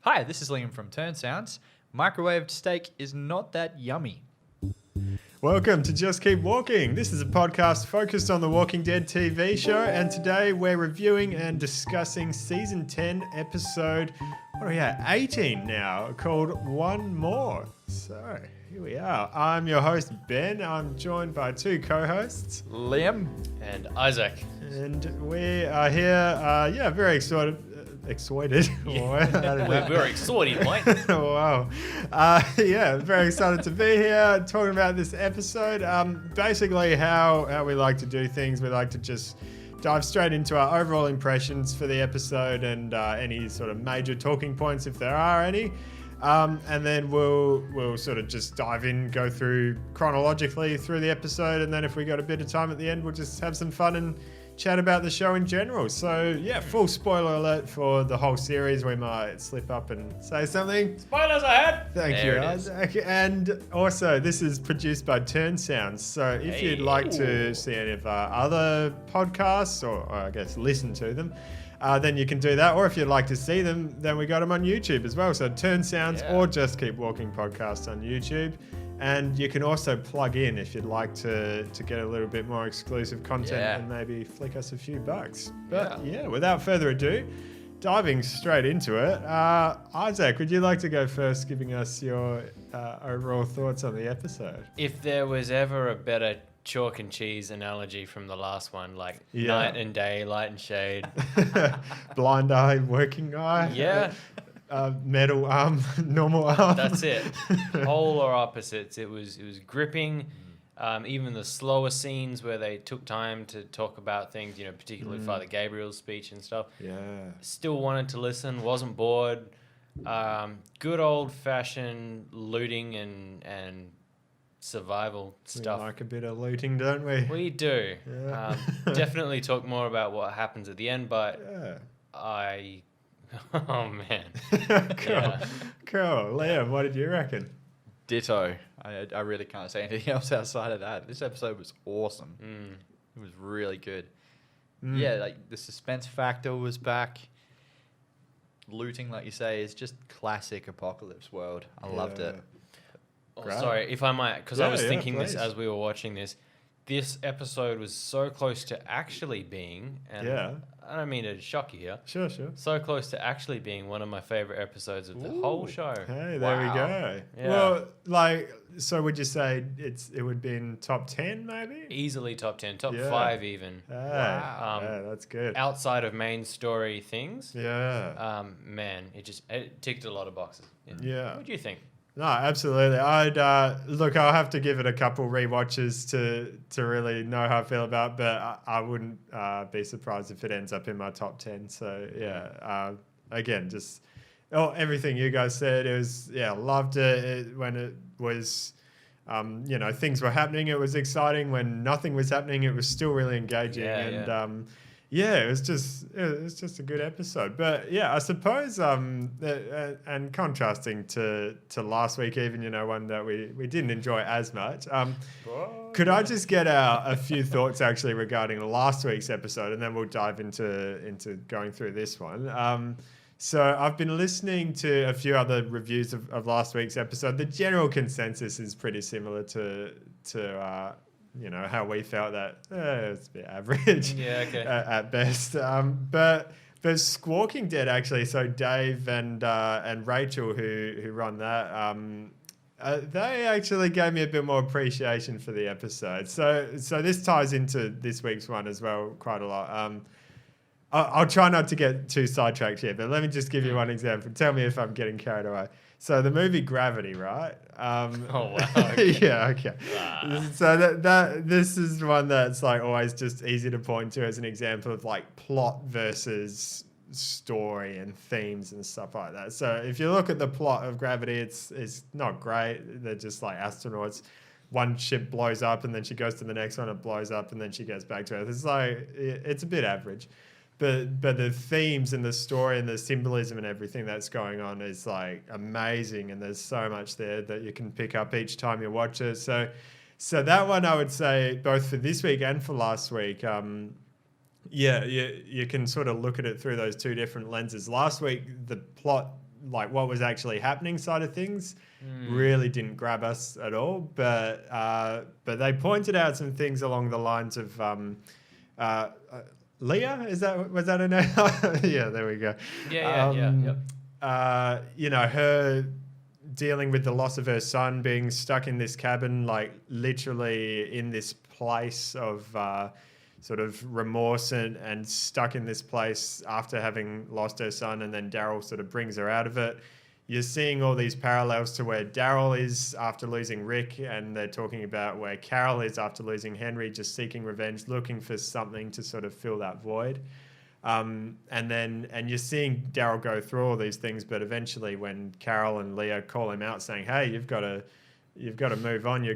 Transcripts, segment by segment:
Hi, this is Liam from Turn Sounds. Microwaved steak is not that yummy. Welcome to Just Keep Walking. This is a podcast focused on the Walking Dead TV show, and today we're reviewing and discussing season 10 episode, what are we at, 18 now, called One More. So, here we are. I'm your host, Ben. I'm joined by two co-hosts, Liam and Isaac. and we are here, very excited. Excited. We're excited, mate. Wow. Very excited to be here talking about this episode. Basically how we like to do things. We like to just dive straight into our overall impressions for the episode and any sort of major talking points if there are any. And then we'll sort of just dive in, go through chronologically through the episode, and then if we got a bit of time at the end, we'll just have some fun and chat about the show in general. So yeah, full spoiler alert for the whole series. We might slip up and say something. Spoilers ahead. Thank you, Isaac. And also, this is produced by Turn Sounds. So if you'd like to see any of our other podcasts, or I guess listen to them, then you can do that. Or if you'd like to see them, then we got them on YouTube as well. So Turn Sounds or Just Keep Walking podcast on YouTube. And you can also plug in if you'd like to get a little bit more exclusive content and maybe flick us a few bucks. But without further ado, diving straight into it, Isaac, would you like to go first, giving us your overall thoughts on the episode? If there was ever a better chalk and cheese analogy from the last one, like night and day, light and shade. Blind eye, working eye. Yeah. Metal arm, normal arm. That's it. Polar opposites. It was gripping. Even the slower scenes where they took time to talk about things, particularly Father Gabriel's speech and stuff. Yeah. Still wanted to listen. Wasn't bored. Good old fashioned looting and survival stuff. We like a bit of looting, don't we? We do. Yeah. Definitely talk more about what happens at the end, but oh man. Cool. Liam, what did you reckon? Ditto. I really can't say anything else outside of that. This episode was awesome. It was really good. Yeah, like the suspense factor was back. Looting, like you say, is just classic apocalypse world. I loved it. Oh, sorry, if I might, because I was thinking this as we were watching this. This episode was so close to actually being, and I don't mean to shock you here. Sure. So close to actually being one of my favorite episodes of the whole show. Hey, there we go. Yeah. Well, so would you say it would be in top 10 maybe? Easily top 10, top 5 even. Wow. Yeah, that's good. Outside of main story things. Yeah. Man, it ticked a lot of boxes. Yeah. What do you think? No, absolutely. I'd I'll have to give it a couple rewatches to really know how I feel about it, but I wouldn't be surprised if it ends up in my top 10. So again, just everything you guys said. It was loved it when it was things were happening. It was exciting. When nothing was happening, it was still really engaging. It was just a good episode. But I suppose and contrasting to last week, even one that we didn't enjoy as much. Could I just get a few thoughts actually regarding last week's episode, and then we'll dive into going through this one. So I've been listening to a few other reviews of last week's episode. The general consensus is pretty similar to how we felt that it's a bit average at best. But Squawking Dead actually, so Dave and Rachel who run that, they actually gave me a bit more appreciation for the episode. So this ties into this week's one as well quite a lot. I'll try not to get too sidetracked here, but let me just give you one example. Tell me if I'm getting carried away. So the movie Gravity, right? Oh wow! Okay. Okay. So this is one that's like always just easy to point to as an example of like plot versus story and themes and stuff like that. So if you look at the plot of Gravity, it's not great. They're just like astronauts. One ship blows up and then she goes to the next one. It blows up and then she goes back to Earth. It's like it's a bit average. But the themes and the story and the symbolism and everything that's going on is like amazing, and there's so much there that you can pick up each time you watch it. So that one I would say both for this week and for last week, you can sort of look at it through those two different lenses. Last week the plot like what was actually happening side of things really didn't grab us at all. But they pointed out some things along the lines of Leah. Was that her name? Yeah, there we go. You know, her dealing with the loss of her son, being stuck in this cabin, like literally in this place of sort of remorse and stuck in this place after having lost her son, and then Daryl sort of brings her out of it. You're seeing all these parallels to where Daryl is after losing Rick, and they're talking about where Carol is after losing Henry, just seeking revenge, looking for something to sort of fill that void. And you're seeing Daryl go through all these things, but eventually when Carol and Leah call him out saying, hey, you've got to move on, you're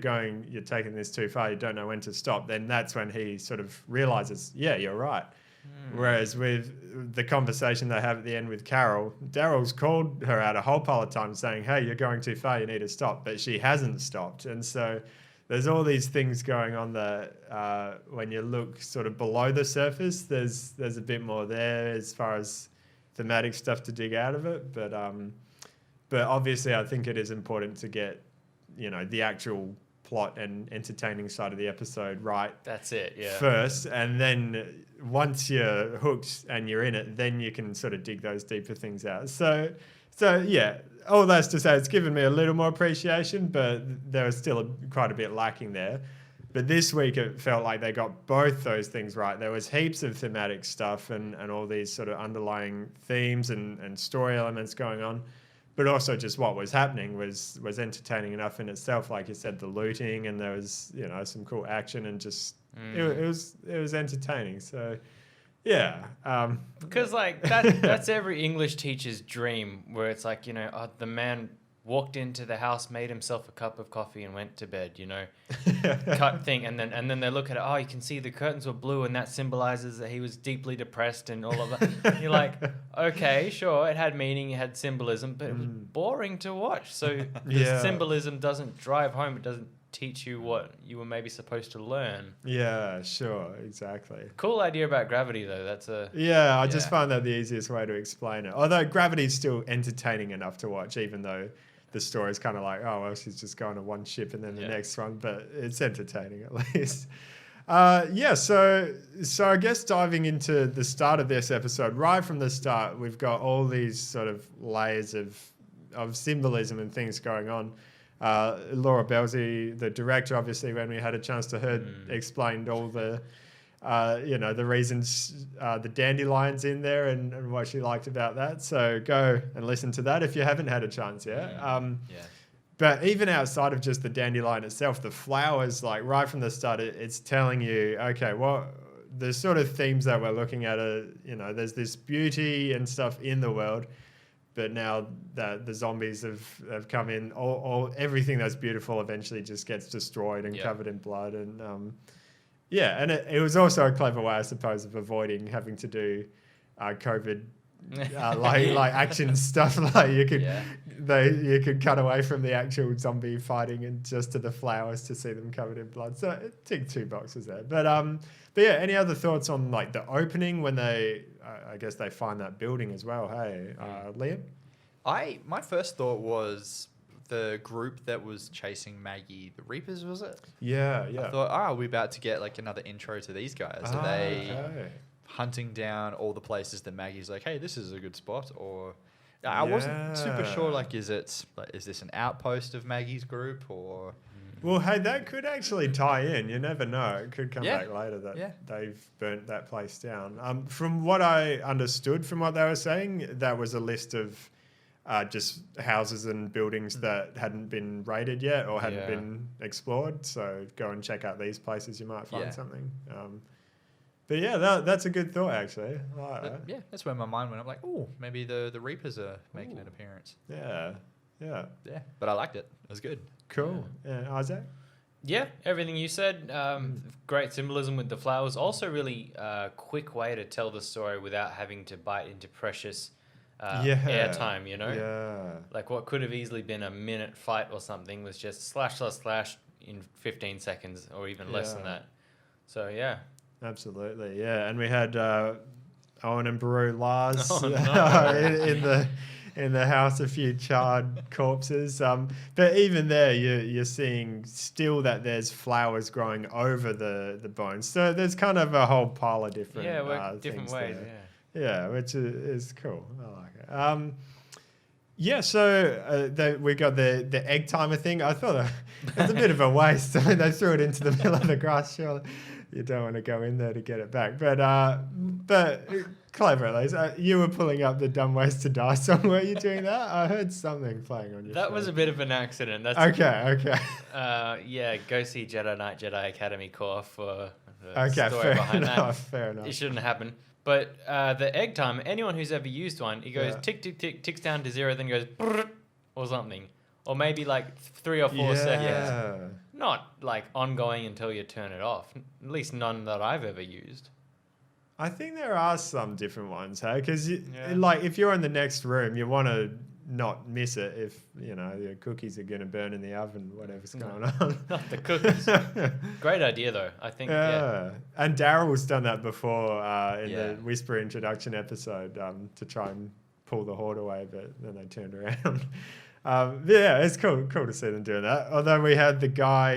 taking this too far, you don't know when to stop, then that's when he sort of realizes, yeah, you're right. Whereas with the conversation they have at the end with Carol, Daryl's called her out a whole pile of times saying, hey, you're going too far, you need to stop, but she hasn't stopped. And so there's all these things going on that when you look sort of below the surface, there's a bit more there as far as thematic stuff to dig out of it. But obviously I think it is important to get, you know, the actual plot and entertaining side of the episode right. That's it, yeah. First, and then once you're hooked and you're in it, then you can sort of dig those deeper things out. So yeah, all that's to say it's given me a little more appreciation, but there was still quite a bit lacking there. But this week it felt like they got both those things right. There was heaps of thematic stuff and all these sort of underlying themes and story elements going on. But also just what was happening was entertaining enough in itself. Like you said, the looting, and there was, you know, some cool action, and just it was entertaining. So yeah, because like that's every English teacher's dream, where it's like, you know, the man walked into the house, made himself a cup of coffee, and went to bed. You know, cut thing, and then they look at it. Oh, you can see the curtains were blue, and that symbolizes that he was deeply depressed and all of that. You're like, okay, sure, it had meaning, it had symbolism, but it was boring to watch. So the symbolism doesn't drive home. It doesn't teach you what you were maybe supposed to learn. Yeah, sure, exactly. Cool idea about gravity, though. I just find that the easiest way to explain it. Although gravity's still entertaining enough to watch, even though the story's kind of like, oh, well, she's just going to one ship and then the next one, but it's entertaining at least. So I guess diving into the start of this episode, right from the start, we've got all these sort of layers of symbolism and things going on. Laura Belzy, the director, obviously, when we had a chance to her, explained all the the reasons, the dandelions in there and what she liked about that. So go and listen to that if you haven't had a chance yet. But even outside of just the dandelion itself, the flowers, like right from the start, it's telling you, okay, well, the sort of themes that we're looking at are, you know, there's this beauty and stuff in the world, but now that the zombies have come in, everything that's beautiful eventually just gets destroyed and covered in blood. And and it was also a clever way, I suppose, of avoiding having to do COVID like action stuff. Like you could cut away from the actual zombie fighting and just to the flowers to see them covered in blood. So it ticked 2 boxes there. But yeah, any other thoughts on like the opening when they I guess they find that building as well? Hey, Liam? My first thought was the group that was chasing Maggie, the Reapers, was it? Yeah. I thought, are we about to get like another intro to these guys? Are they hunting down all the places that Maggie's like, hey, this is a good spot? Or I wasn't super sure. Like, is this an outpost of Maggie's group or? Well, hey, that could actually tie in. You never know. It could come back later that they've burnt that place down. From what I understood from what they were saying, that was a list of just houses and buildings that hadn't been raided yet or hadn't been explored. So go and check out these places. You might find something. But yeah, that's a good thought, actually. I like that. Yeah, that's where my mind went. I'm like, oh, maybe the Reapers are making an appearance. Yeah. But I liked it. It was good. Cool. Yeah, Isaac? Yeah, everything you said. Great symbolism with the flowers. Also really quick way to tell the story without having to bite into precious airtime, you know? Yeah. Like what could have easily been a minute fight or something was just slash in 15 seconds or even less than that. So, yeah. Absolutely, yeah. And we had Owen and Baru Lars in the house, a few charred corpses. But even there, you're seeing still that there's flowers growing over the bones. So there's kind of a whole pile of different different things ways. there. Yeah. Yeah, which is cool. I like it. Yeah, so we got the egg timer thing. I thought it was a bit of a waste. I mean, they threw it into the middle of the grass. Surely you don't want to go in there to get it back. But clever at least. You were pulling up the Dumb Ways to Die song. Were you doing that? I heard something playing on your That phone. was a bit of an accident. That's Okay. yeah, go see Jedi Knight Jedi Academy Core for the Okay, story behind that. fair enough. It shouldn't happen. But the egg timer, anyone who's ever used one, it goes Yeah. tick, tick, tick, ticks down to 0, then goes brrrt, or something. Or maybe like 3 or 4 seconds. Not like ongoing until you turn it off. At least none that I've ever used. I think there are some different ones, hey? Because Yeah. like if you're in the next room, you want to not miss it if, you know, your cookies are going to burn in the oven, whatever's going on. Not the cookies. Great idea though. I think. Yeah. And Daryl's done that before in Yeah. the Whisper introduction episode to try and pull the horde away, but then they turned around. Yeah, it's cool to see them doing that. Although we had the guy,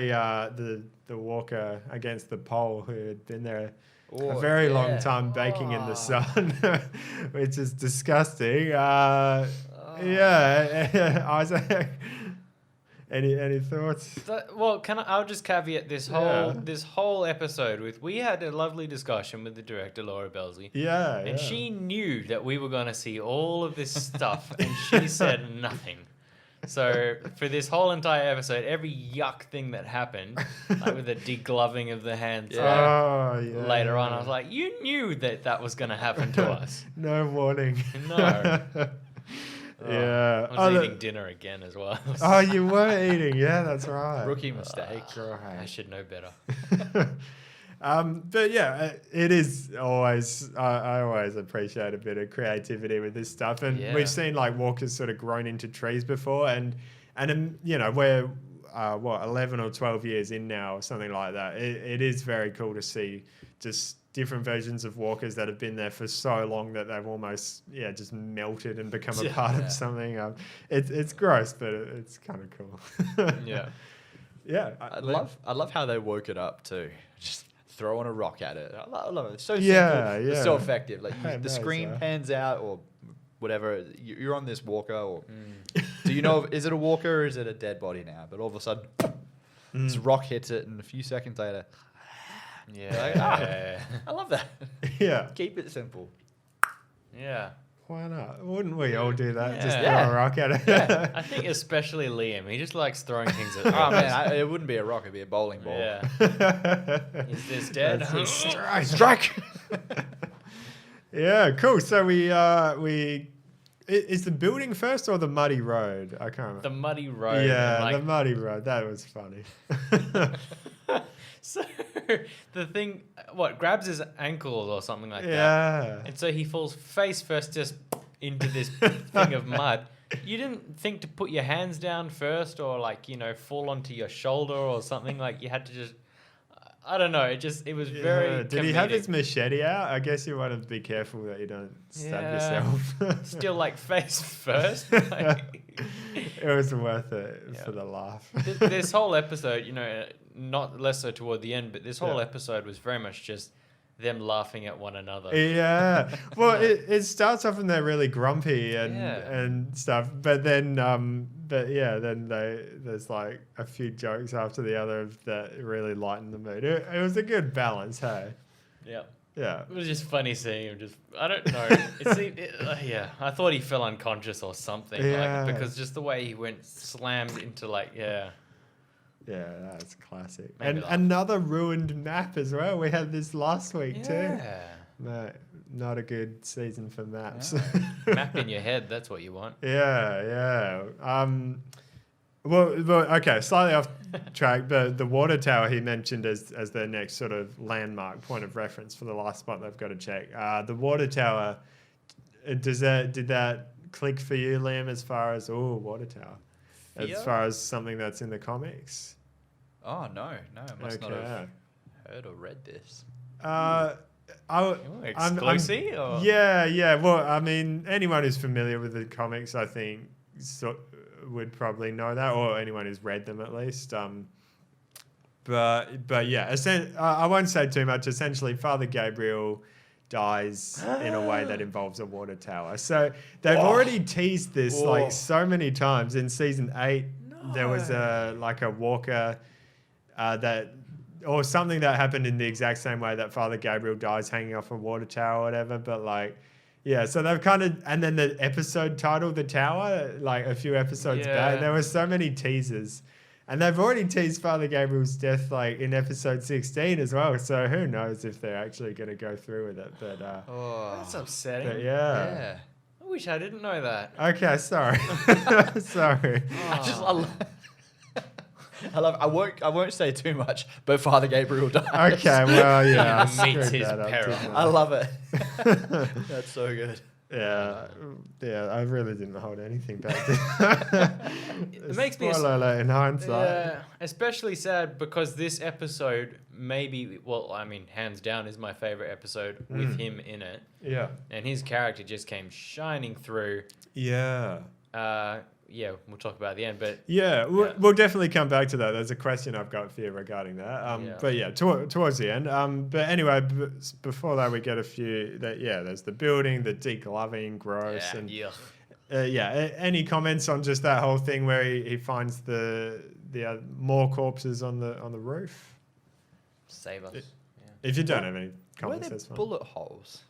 the walker against the pole who had been there a very long time baking in the sun, which is disgusting. Yeah, Isaac. Any thoughts? Well, I'll just caveat this whole episode with we had a lovely discussion with the director Laura Belzy. Yeah, And she knew that we were going to see all of this stuff, and she said nothing. So for this whole entire episode, every yuck thing that happened, like with the degloving of the hands later on, I was like, you knew that was going to happen to us. No warning. No. Yeah. I was eating dinner again as well. Oh, you were eating. Yeah, that's right. Rookie mistake. I should know better. But yeah, it is always, I always appreciate a bit of creativity with this stuff. And we've seen like walkers sort of grown into trees before. And you know, we're, 11 or 12 years in now or something like that. It is very cool to see just different versions of walkers that have been there for so long that they've almost just melted and become a part of something. It's gross, but it's kind of cool. Yeah. I love how they woke it up too. Just throwing a rock at it. I love it. It's so simple. It's so effective. Like the screen pans out or whatever. You're on this walker, or do you know? Is it a walker or is it a dead body now? But all of a sudden, this rock hits it, and a few seconds later. I love that. Yeah. Keep it simple. Yeah. Why not? Wouldn't we all do that? Yeah. Just throw a rock at it. I think especially Liam. He just likes throwing things at Oh man, it wouldn't be a rock; it'd be a bowling ball. Yeah. Is this dead? Strike. Yeah, cool. So we is the building first or the muddy road? I can't remember. The muddy road. Yeah, the muddy road. That was funny. So the thing, grabs his ankles or something like that. Yeah. And so he falls face first just into this thing of mud. You didn't think to put your hands down first or fall onto your shoulder or something? Like you had to just, I don't know. It was very Did he have his machete out? I guess you want to be careful that you don't stab yourself. Still face first. It was worth it for the laugh. This whole episode, not less so toward the end, but this whole episode was very much just them laughing at one another. Yeah. Well, it starts off and they're really grumpy and stuff, but then there's like a few jokes after the other that really lighten the mood. It was a good balance, hey? Yeah. Yeah. It was just funny seeing him I don't know. I thought he fell unconscious or something. Because just the way he went slammed into Yeah, that's classic. Maybe and another ruined map as well. We had this last week too. Yeah. No, not a good season for maps. Map in your head, that's what you want. Yeah. Well, okay, slightly off track. The water tower he mentioned as their next sort of landmark point of reference for the last spot they've got to check. The water tower, did that click for you, Liam, as far as water tower? As far as something that's in the comics? Oh, no. I must not have heard or read this. Exclusive? Or? Yeah. Well, I mean, anyone who's familiar with the comics, I think, would probably know that, or anyone who's read them at least. But yeah, I won't say too much. Essentially, Father Gabriel dies in a way that involves a water tower. So they've already teased this like so many times. In season 8, there was a walker or something that happened in the exact same way that Father Gabriel dies hanging off a water tower or whatever. But like, yeah, so they've kind of, and then the episode title, The Tower, like a few episodes back, there were so many teasers. And they've already teased Father Gabriel's death like in episode 16 as well. So who knows if they're actually going to go through with it. But that's upsetting. But yeah. I wish I didn't know that. Okay, sorry. Sorry. I won't say too much, but Father Gabriel dies. Okay, well, yeah. Meets his peril. I love it. That's so good. Yeah, I really didn't hold anything back. It makes me spoiler alert in hindsight. Yeah, especially sad because this episode hands down is my favorite episode with him in it. Yeah, and his character just came shining through. Yeah. We'll talk about it at the end, but we'll definitely come back to that. There's a question I've got for you regarding that. But yeah, towards the end. But anyway, before that, we get a few. There's the building, the degloving, gross, any comments on just that whole thing where he finds the more corpses on the roof? Save us. If you don't have any comments, Were that's there fine. bullet holes?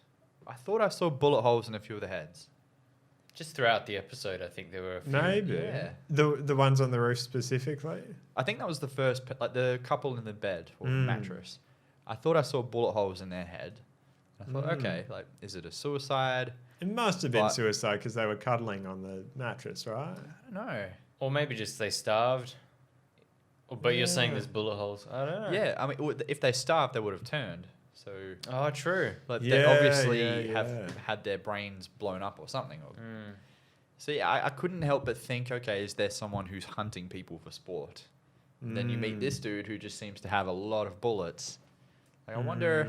I thought I saw bullet holes in a few of the heads. Just throughout the episode, I think there were a few. Maybe. Yeah. The ones on the roof specifically? I think that was the first, like the couple in the bed or mattress. I thought I saw bullet holes in their head. I thought, okay, like, is it a suicide? It must have been suicide because they were cuddling on the mattress, right? I don't know. Or maybe just they starved. But you're saying there's bullet holes. I don't know. Yeah, I mean, if they starved, they would have turned. So, true. Like, they obviously have had their brains blown up or something. So yeah, I couldn't help but think, okay, is there someone who's hunting people for sport? And then you meet this dude who just seems to have a lot of bullets. Like, I wonder,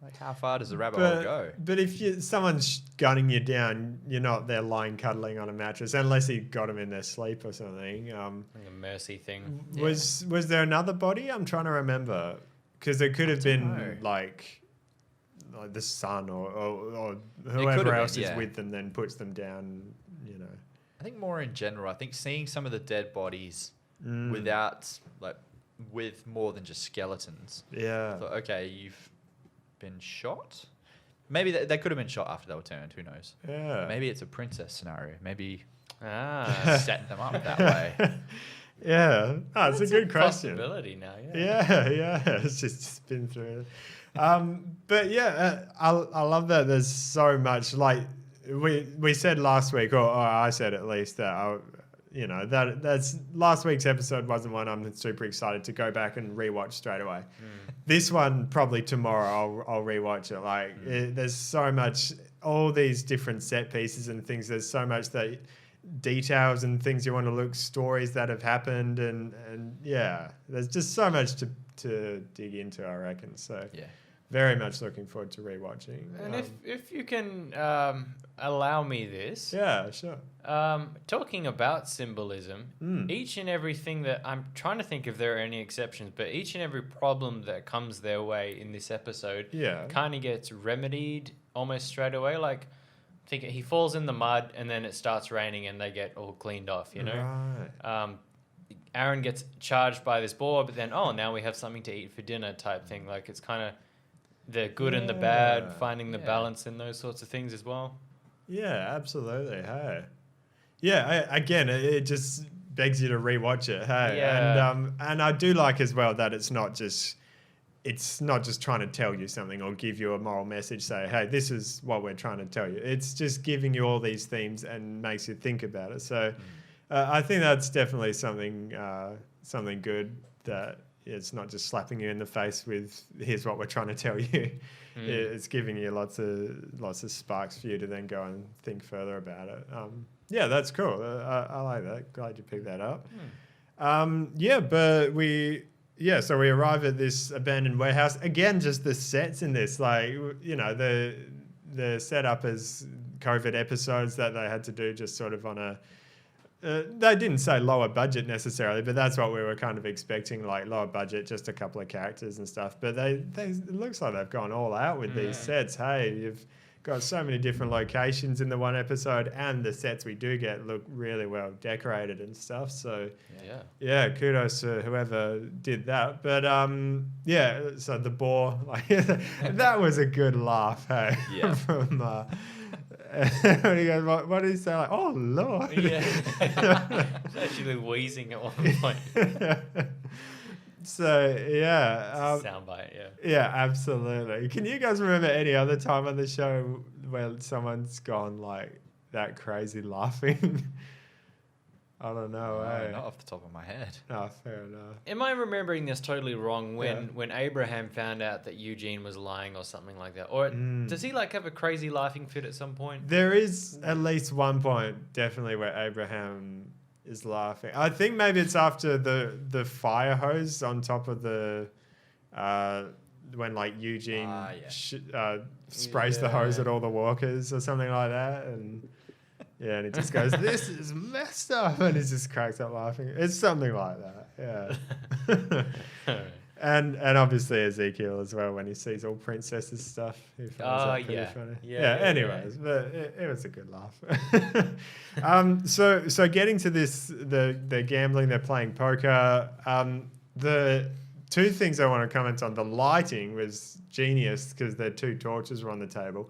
like, how far does the rabbit hole go? But if someone's gunning you down, you're not there lying cuddling on a mattress, unless he got them in their sleep or something. Like a mercy thing. Was there another body? I'm trying to remember. Because it could have been like the son or whoever else is with them then puts them down, you know. I think more in general, I think seeing some of the dead bodies with more than just skeletons. Yeah. I thought, okay, you've been shot? Maybe they could have been shot after they were turned, who knows? Yeah. Maybe it's a princess scenario. Maybe set them up that way. Yeah, it's a good question. Possibility now, yeah. It's just been through it. But yeah, I love that. There's so much. Like we said last week, or I said at least that that's last week's episode wasn't one I'm super excited to go back and rewatch straight away. This one probably tomorrow I'll rewatch it. Like there's so much, all these different set pieces and things. There's so much that. Details and things you want to look, stories that have happened, and there's just so much to dig into, I reckon. So very much looking forward to rewatching. And if you can allow me this, sure. Talking about symbolism, each and everything that I'm trying to think if there are any exceptions, but each and every problem that comes their way in this episode, kind of gets remedied almost straight away. Like. Think he falls in the mud and then it starts raining and they get all cleaned off, you know? Right. Aaron gets charged by this boar, but then, now we have something to eat for dinner type thing. Like, it's kind of the good and the bad, finding the balance in those sorts of things as well. Yeah, absolutely. Hey. Yeah, again, it just begs you to rewatch it. Hey. Yeah. And I do like as well that it's not just trying to tell you something or give you a moral message, say, hey, this is what we're trying to tell you. It's just giving you all these themes and makes you think about it. So I think that's definitely something good, that it's not just slapping you in the face with, here's what we're trying to tell you. It's giving you lots of sparks for you to then go and think further about it. That's cool. I like that. Glad you picked that up. But yeah, so we arrive at this abandoned warehouse. Again, just the sets in this, like, you know, the setup as COVID episodes that they had to do just sort of on a, they didn't say lower budget necessarily, but that's what we were kind of expecting, like lower budget, just a couple of characters and stuff. But it looks like they've gone all out with these sets. Hey, you've got so many different locations in the one episode, and the sets we do get look really well decorated and stuff. So yeah, kudos to whoever did that. But yeah, so the boar, like that was a good laugh, hey? Yeah. From when he goes, what did he say? Like, oh Lord. Yeah. He's actually wheezing at one point. So yeah, Soundbite, yeah. yeah, absolutely. Can you guys remember any other time on the show where someone's gone like that crazy laughing? I don't know. No, not off the top of my head. No, fair enough. Am I remembering this totally wrong when Abraham found out that Eugene was lying or something like that? Or does he like have a crazy laughing fit at some point? There is at least one point definitely where Abraham is laughing. I think maybe it's after the fire hose on top of the when like Eugene sprays the hose at all the walkers or something like that, and and he just goes, "This is messed up," and he just cracks up laughing. It's something like that, yeah. And obviously Ezekiel as well when he sees all princesses stuff. He finds that pretty funny. Yeah. Anyways, but it was a good laugh. So getting to this, the gambling, they're playing poker. The two things I want to comment on: the lighting was genius because the two torches were on the table.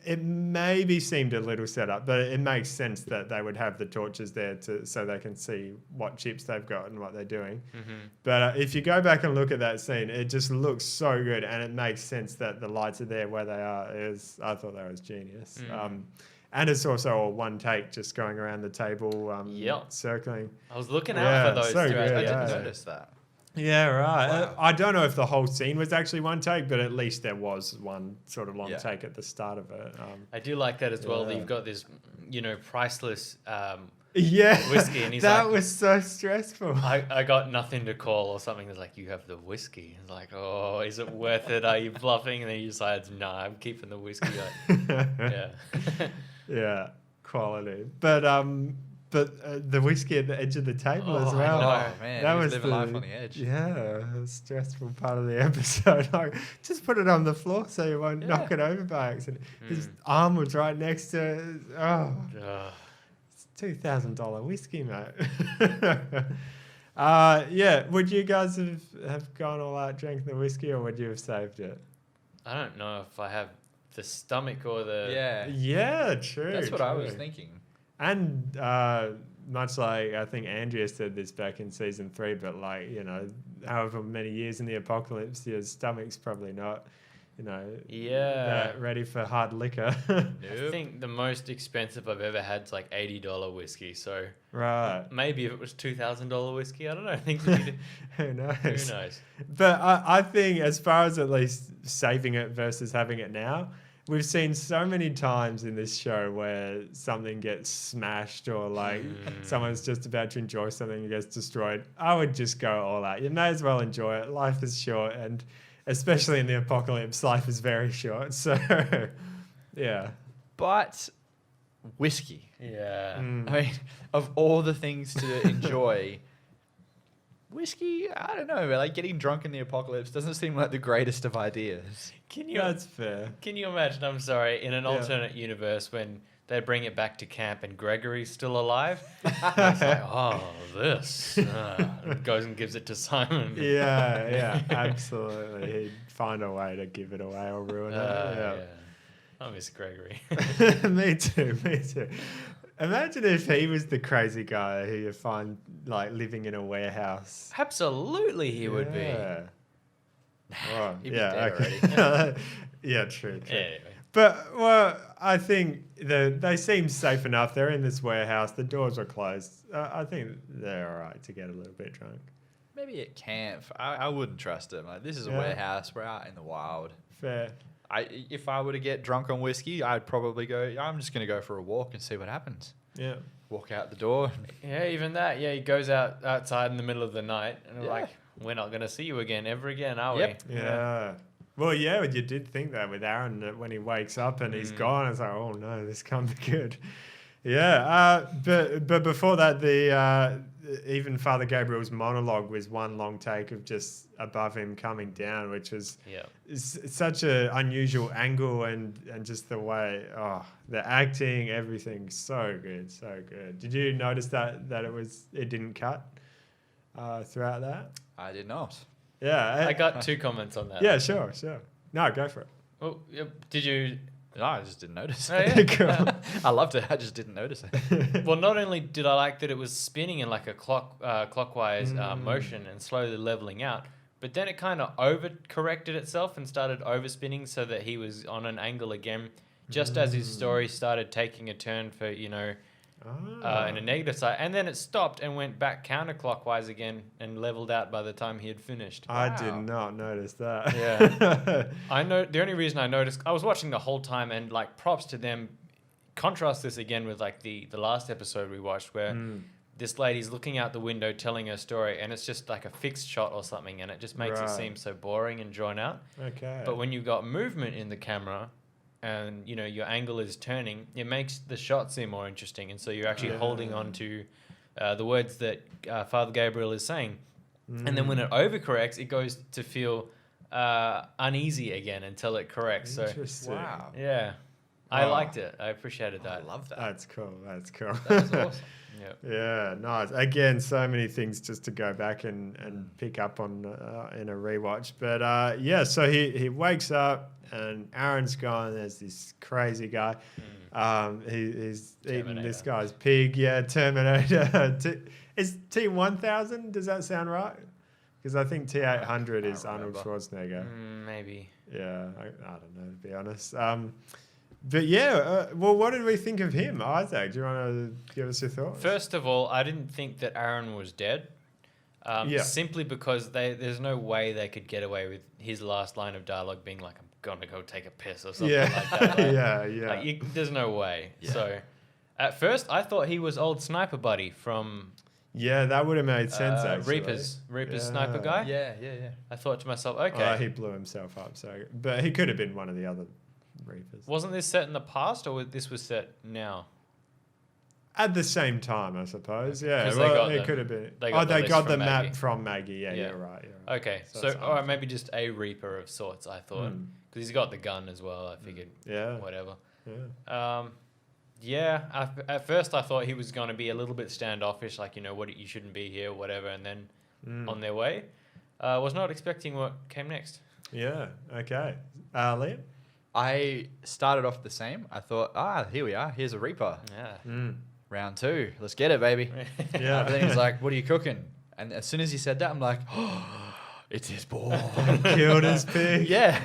It maybe seemed a little set up, but it makes sense that they would have the torches there so they can see what chips they've got and what they're doing. Mm-hmm. But if you go back and look at that scene, it just looks so good, and it makes sense that the lights are there where they are. I thought that was genius. And it's also all one take, just going around the table, circling. I was looking out for those. So two. good, I didn't notice that. Yeah, right. Wow. I don't know if the whole scene was actually one take, but at least there was one sort of long take at the start of it. I do like that as well. That you've got this, priceless Yeah, whiskey, and he's that like, was so stressful. I got nothing to call or something. It's like, you have the whiskey. It's like, oh, is it worth it? Are you bluffing? And then he decides, no, I'm keeping the whiskey. Yeah. Yeah, quality. But the whiskey at the edge of the table as well. Oh man, that he was living life on the edge. Yeah, the stressful part of the episode. Like, just put it on the floor so you won't knock it over by accident. His arm was right next to it. Oh. It's $2,000 whiskey, mate. Yeah, would you guys have gone all out, drank the whiskey, or would you have saved it? I don't know if I have the stomach or the... Yeah, true. That's what I was thinking. And much like I think Andrea said this back in season 3, but like, however many years in the apocalypse, your stomach's probably not, ready for hard liquor. I think the most expensive I've ever had is like $80 whiskey. So maybe if it was $2,000 whiskey, I don't know. I think who knows? Who knows? But I think as far as at least saving it versus having it now, we've seen so many times in this show where something gets smashed or like someone's just about to enjoy something and gets destroyed. I would just go all out. You may as well enjoy it. Life is short, and especially in the apocalypse, life is very short. So, yeah. But whiskey. Yeah. I mean, of all the things to enjoy, whiskey, I don't know, like getting drunk in the apocalypse doesn't seem like the greatest of ideas. That's fair. Can you imagine, I'm sorry, in an alternate universe when they bring it back to camp and Gregory's still alive? It's like, oh, this. Goes and gives it to Simon. Yeah, absolutely. He'd find a way to give it away or ruin it. Yeah. I miss Gregory. Me too. Imagine if he was the crazy guy who you find like living in a warehouse. Absolutely, he would be. Oh, He'd be dead already. Yeah, true. Anyway. But, well, I think they seem safe enough. They're in this warehouse. The doors are closed. I think they're all right to get a little bit drunk. Maybe at camp. I wouldn't trust him. Like, this is a warehouse. We're out in the wild. Fair. If I were to get drunk on whiskey, I'd probably go, I'm just going to go for a walk and see what happens. Yeah. Walk out the door. Yeah, even that. Yeah, he goes outside in the middle of the night and we're like, we're not going to see you again ever again, are Yep. we? Yeah. Well, yeah, you did think that with Aaron, that when he wakes up and he's gone, it's like, oh no, this can't be good. Yeah, but before that, the even Father Gabriel's monologue was one long take of just above him coming down, which was such an unusual angle and just the way, the acting, everything, so good, so good. Did you notice that it didn't cut throughout that? I did not. Yeah, I got 2 comments on that. Yeah, sure. No, go for it. Well, did you? No, I just didn't notice. Oh, yeah. Cool. I loved it. I just didn't notice it. Well, not only did I like that it was spinning in like a clockwise motion and slowly leveling out, but then it kind of overcorrected itself and started overspinning so that he was on an angle again, just as his story started taking a turn for, in a negative side. And then it stopped and went back counterclockwise again and leveled out by the time he had finished. I did not notice that. Yeah. I know the only reason I noticed, I was watching the whole time, and like props to them. Contrast this again with like the last episode we watched where this lady's looking out the window telling her story, and it's just like a fixed shot or something, and it just makes it seem so boring and drawn out. Okay. But when you've got movement in the camera and your angle is turning, it makes the shot seem more interesting, and so you're actually holding on to the words that Father Gabriel is saying. And then when it overcorrects, it goes to feel uneasy again until it corrects. Interesting. Wow. Yeah, I liked it. I appreciated that. I love that. That's cool. That was awesome. Yep. Yeah, nice. Again, so many things just to go back and pick up on in a rewatch. But so he wakes up and Aaron's gone. There's this crazy guy. He's eating this guy's pig. Yeah, Terminator. Is T-1000? Does that sound right? Because I think T-800 is Arnold Schwarzenegger. Maybe. Yeah, I don't know, to be honest. But yeah, well, what did we think of him, Isaac? Do you want to give us your thoughts? First of all, I didn't think that Aaron was dead. Simply because there's no way they could get away with his last line of dialogue being like, I'm going to go take a piss or something like that. Like, yeah. There's no way. Yeah. So at first, I thought he was old Sniper Buddy from... Yeah, that would have made sense, actually. Reaper's sniper guy. Yeah. I thought to myself, okay. He blew himself up, but he could have been one of the other Reapers. Wasn't this set in the past, or this was set now? At the same time, I suppose. Yeah, 'Cause it could have been. They They got got the map from Maggie. Yeah, Yeah. you're right. Okay, so all right, maybe just a Reaper of sorts, I thought. Because he's got the gun as well, I figured. Yeah. Whatever. Yeah. At first I thought he was going to be a little bit standoffish, like, what, you shouldn't be here, whatever, and then on their way. Was not expecting what came next. Yeah. Okay. Liam? I started off the same. I thought, here we are. Here's a Reaper. Yeah. Round 2. Let's get it, baby. Yeah. But then he's like, what are you cooking? And as soon as he said that, I'm like, it's his ball. Killed his pig. Yeah.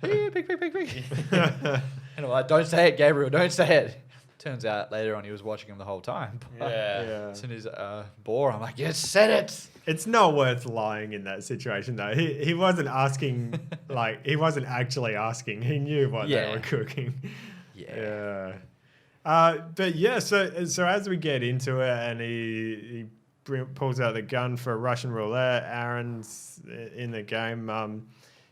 Hey, pig. And I'm like, don't say it, Gabriel. Don't say it. Turns out later on he was watching him the whole time. But as soon as bore, I'm like, yes, said it. It's not worth lying in that situation, though. He wasn't asking, he wasn't actually asking. He knew what they were cooking. Yeah. But yeah, so as we get into it and he pulls out the gun for Russian roulette, Aaron's in the game.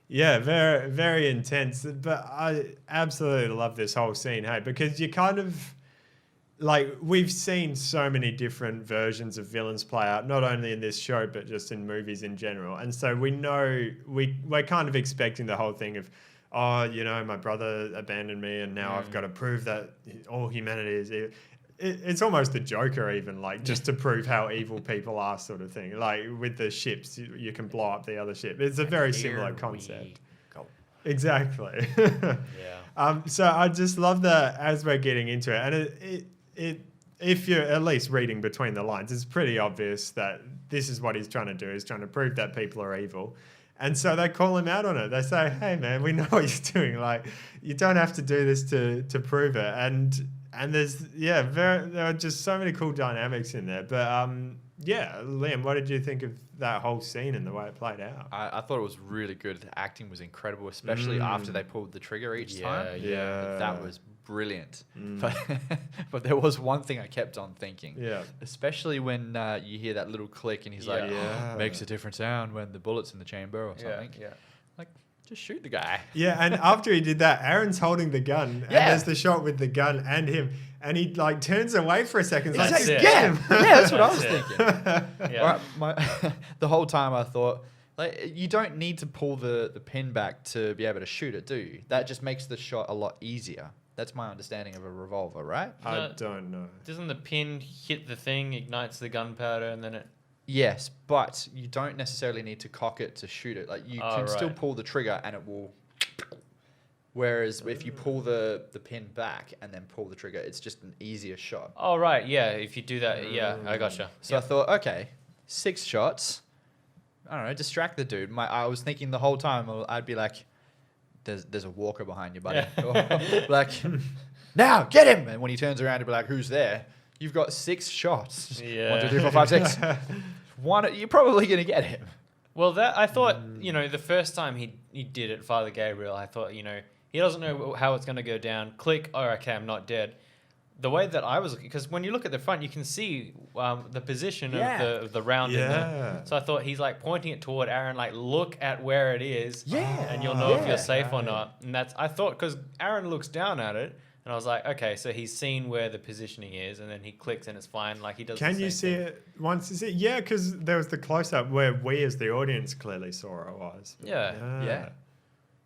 Very, very intense. But I absolutely love this whole scene, hey, because you kind of... we've seen so many different versions of villains play out, not only in this show, but just in movies in general. And so we know, we're kind of expecting the whole thing of, my brother abandoned me and now I've got to prove that all humanity is evil. It's almost the Joker even, just to prove how evil people are sort of thing. With the ships, you can blow up the other ship. It's a very similar concept. Exactly. So I just love that as we're getting into it. And if you're at least reading between the lines, it's pretty obvious that this is what he's trying to do. He's trying to prove that people are evil. And so they call him out on it. They say, hey, man, we know what you're doing. You don't have to do this to prove it. And there's, there are just so many cool dynamics in there. But, Liam, what did you think of that whole scene and the way it played out? I thought it was really good. The acting was incredible, especially after they pulled the trigger each time. Yeah. That was brilliant. But there was one thing I kept on thinking. Yeah. Especially when you hear that little click and he's like, makes a different sound when the bullet's in the chamber or something. Yeah. Like, just shoot the guy. Yeah, and after he did that, Aaron's holding the gun, and there's the shot with the gun and him, and he like turns away for a second. He's like, get him! Yeah, that's what I was thinking. Yeah. The whole time I thought, like, you don't need to pull the pin back to be able to shoot it, do you? That just makes the shot a lot easier. That's my understanding of a revolver, right? I don't know. Doesn't the pin hit the thing, ignites the gunpowder, and then it... Yes, but you don't necessarily need to cock it to shoot it. Like, you can still pull the trigger and it will... Whereas if you pull the pin back and then pull the trigger, it's just an easier shot. Oh, right, yeah. If you do that, yeah, I gotcha. So I thought, okay, 6 shots. I don't know, distract the dude. I was thinking the whole time, I'd be like, there's a walker behind you, buddy. Or like, now, get him! And when he turns around, he'd be like, who's there? You've got 6 shots. Yeah. 1, 2, 3, 4, 5, 6. One, you're probably going to get him. Well, that I thought, the first time he did it, Father Gabriel, I thought, he doesn't know how it's going to go down. Click, oh, okay, I'm not dead. The way that I was looking, because when you look at the front, you can see the position of the round in there. So I thought he's like pointing it toward Aaron, like, look at where it is. Yeah. And you'll know if you're safe or not. And I thought, because Aaron looks down at it, and I was like, okay, so he's seen where the positioning is, and then he clicks and it's fine. Like, he does. Can you see it once you see it? Yeah, because there was the close-up where we as the audience clearly saw it was. Yeah.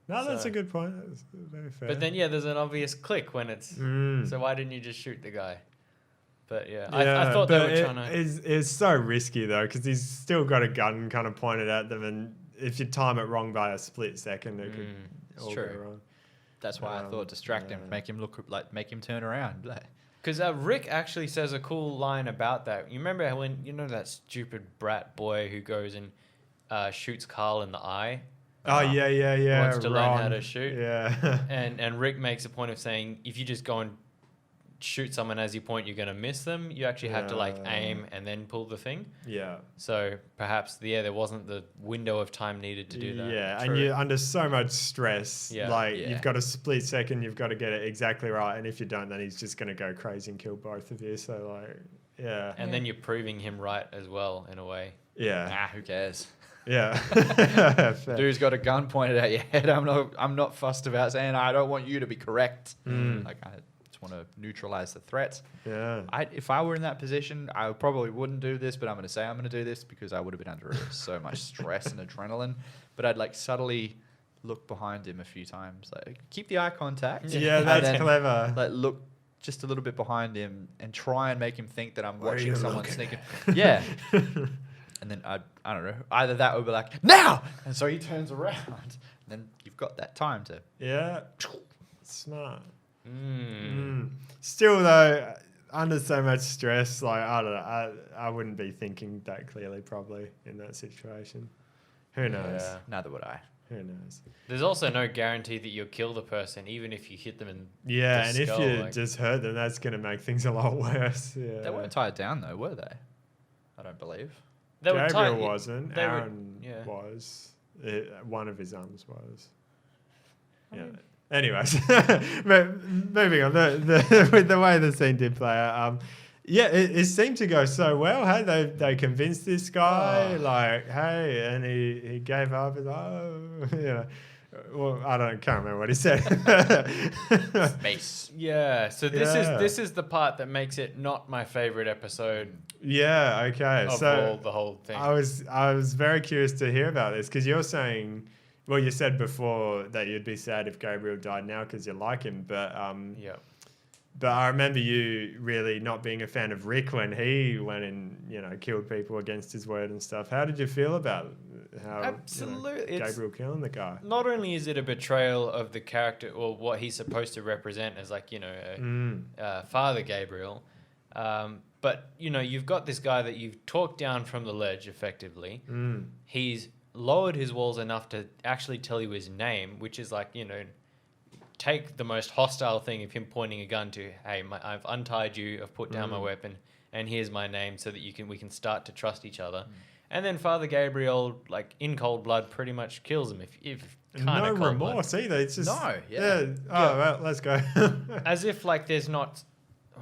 No, that's a good point. That's very fair. But then, there's an obvious click when it's... So why didn't you just shoot the guy? But I thought they were trying to... It's so risky, though, because he's still got a gun kind of pointed at them, and if you time it wrong by a split second, it could all go wrong. That's why I thought distract him, make him turn around. Because Rick actually says a cool line about that. You remember when, that stupid brat boy who goes and shoots Carl in the eye? Oh, yeah. Wants to learn how to shoot. Yeah. and Rick makes a point of saying, if you just go and shoot someone as you point, you're going to miss them. You actually have to aim and then pull the thing. Yeah. So perhaps there wasn't the window of time needed to do that. Yeah, and you're under so much stress. Yeah. You've got a split second, you've got to get it exactly right, and if you don't, then he's just going to go crazy and kill both of you. So And then you're proving him right as well, in a way. Yeah. Who cares? Yeah. Dude's got a gun pointed at your head. I'm not fussed about saying I don't want you to be correct. Like, I just want to neutralize the threat. Yeah. If I were in that position, I probably wouldn't do this, but I'm going to say I'm going to do this because I would have been under so much stress and adrenaline. But I'd subtly look behind him a few times, keep the eye contact. Yeah, that's clever. Look just a little bit behind him and try and make him think that I'm Where are watching you someone looking? sneaking. Yeah. And then I don't know, either that or be like, now! And so he turns around. And then you've got that time to... Yeah. Smart. Still, though, under so much stress, I don't know, I wouldn't be thinking that clearly probably in that situation. Who knows? Yeah. Neither would I. Who knows? There's also no guarantee that you'll kill the person, even if you hit them in Yeah, the and skull, if you just hurt them, that's going to make things a lot worse. Yeah. They weren't tied down, though, were they? I don't believe. They were Gabriel tight- wasn't. they were- Aaron was. One of his arms was. Yeah. Anyways, moving on. With the way the scene did play out, it seemed to go so well. Hey, they convinced this guy, and he gave up. He's like, well, can't remember what he said. Space. Yeah. So this is the part that makes it not my favorite episode. Yeah. Okay. Of the whole thing. I was very curious to hear about this because you're saying, well, you said before that you'd be sad if Gabriel died now because you like him, but But I remember you really not being a fan of Rick when he went and killed people against his word and stuff. How did you feel about how Absolutely. Gabriel killing the guy? Not only is it a betrayal of the character or what he's supposed to represent as Father Gabriel, but you've got this guy that you've talked down from the ledge effectively. He's lowered his walls enough to actually tell you his name, which is take the most hostile thing of him pointing a gun to, hey, I've untied you, I've put down my weapon, and here's my name so that we can start to trust each other. And then Father Gabriel, like in cold blood, pretty much kills him. If no remorse either. It's just Oh, well, let's go. as if like there's not,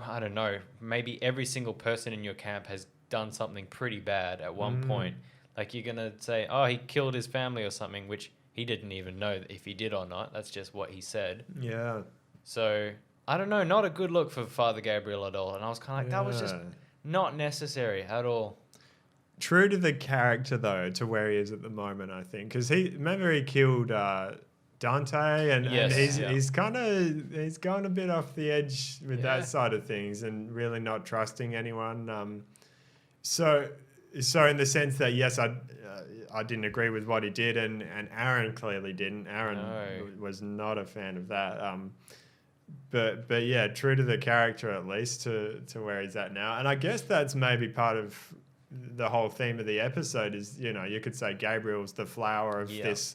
I don't know, maybe every single person in your camp has done something pretty bad at one point. Like you're gonna say, oh, he killed his family or something, which he didn't even know if he did or not. That's just what he said. Yeah. So I don't know, not a good look for Father Gabriel at all. And I was kind of like, that was just not necessary at all. True to the character though, to where he is at the moment, I think, because remember he killed Dante, and he's kind of going a bit off the edge with that side of things, and really not trusting anyone. So in the sense that yes, I didn't agree with what he did, and Aaron clearly didn't. Aaron was not a fan of that. But yeah, true to the character at least to where he's at now, and I guess that's maybe part of the whole theme of the episode is, you know, you could say Gabriel's the flower of this